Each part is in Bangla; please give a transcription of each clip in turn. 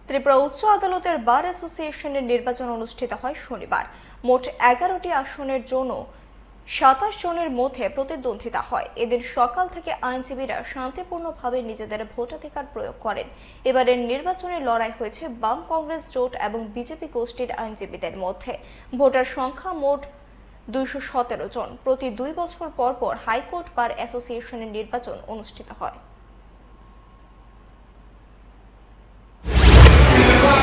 ত্রিপুরা উচ্চ আদালতের বার অ্যাসোসিয়েশনের নির্বাচন অনুষ্ঠিত হয় শনিবার। মোট 11টি আসনের জন্য 27 জনের মধ্যে প্রতিদ্বন্দ্বিতা হয়। এদিন সকাল থেকে আইনজীবীরা শান্তিপূর্ণভাবে নিজেদের ভোটাধিকার প্রয়োগ করেন। এবারের নির্বাচনে লড়াই হয়েছে বাম কংগ্রেস জোট এবং বিজেপি গোষ্ঠীর আইনজীবীদের মধ্যে। ভোটার সংখ্যা মোট 217 জন। প্রতি 2 বছর পর পর হাইকোর্ট বার অ্যাসোসিয়েশনের নির্বাচন অনুষ্ঠিত হয়।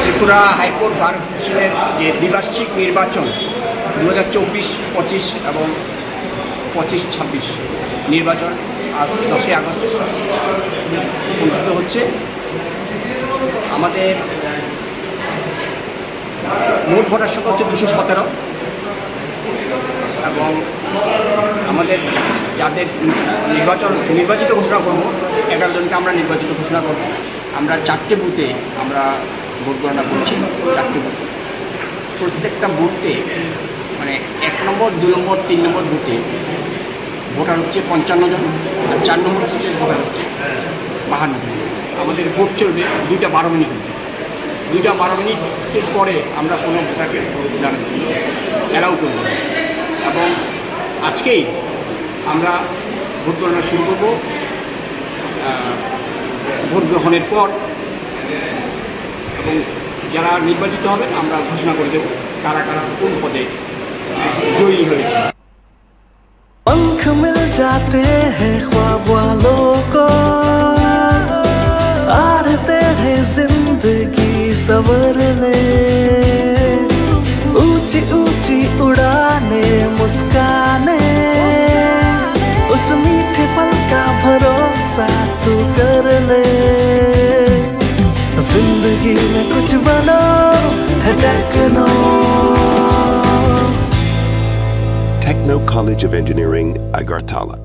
ত্রিপুরা হাইকোর্ট বার অ্যাসোসিয়েশনের যে দ্বিবার্ষিক নির্বাচন 2024-25 এবং 25-26 নির্বাচন আজ 10 আগস্ট অনুষ্ঠিত হচ্ছে। আমাদের মোট ভোটার সংখ্যা হচ্ছে 217 এবং আমাদের যাদের নির্বাচিত ঘোষণা করবো 11 জনকে আমরা নির্বাচিত ঘোষণা করব। আমরা 4টে বুথে আমরা ভোট গণনা করছি। 4টে বুথে প্রত্যেকটা বুথে মানে 1 নম্বর 2 নম্বর 3 নম্বর বুথে ভোটার হচ্ছে 55 জন আর 4 নম্বর বুথে ভোটার হচ্ছে 52 জন। আমাদের ভোট চলবে 2টা 12 মিনিট। 2টা 12 মিনিটের পরে আমরা কোনো ভোটারকে ভোট জানাতে অ্যালাউ করব এবং আজকেই আমরা ভোট গণনা শুরু করব। ভোট গ্রহণের পর এবং যারা নির্বাচিত হবেন আমরা ঘোষণা করে দেব কারা কারা কোন পদে জয়ী হয়েছে। पंख मिल जाते हैं ख्वाब वालों को, आड़ते हैं जिंदगी सवर ले, ऊंची ऊंची उड़ाने मुस्काने, उस मीठे पल का भरोसा तू कर ले। जिंदगी में कुछ बनो है techno. Techno College of Engineering, Agartala.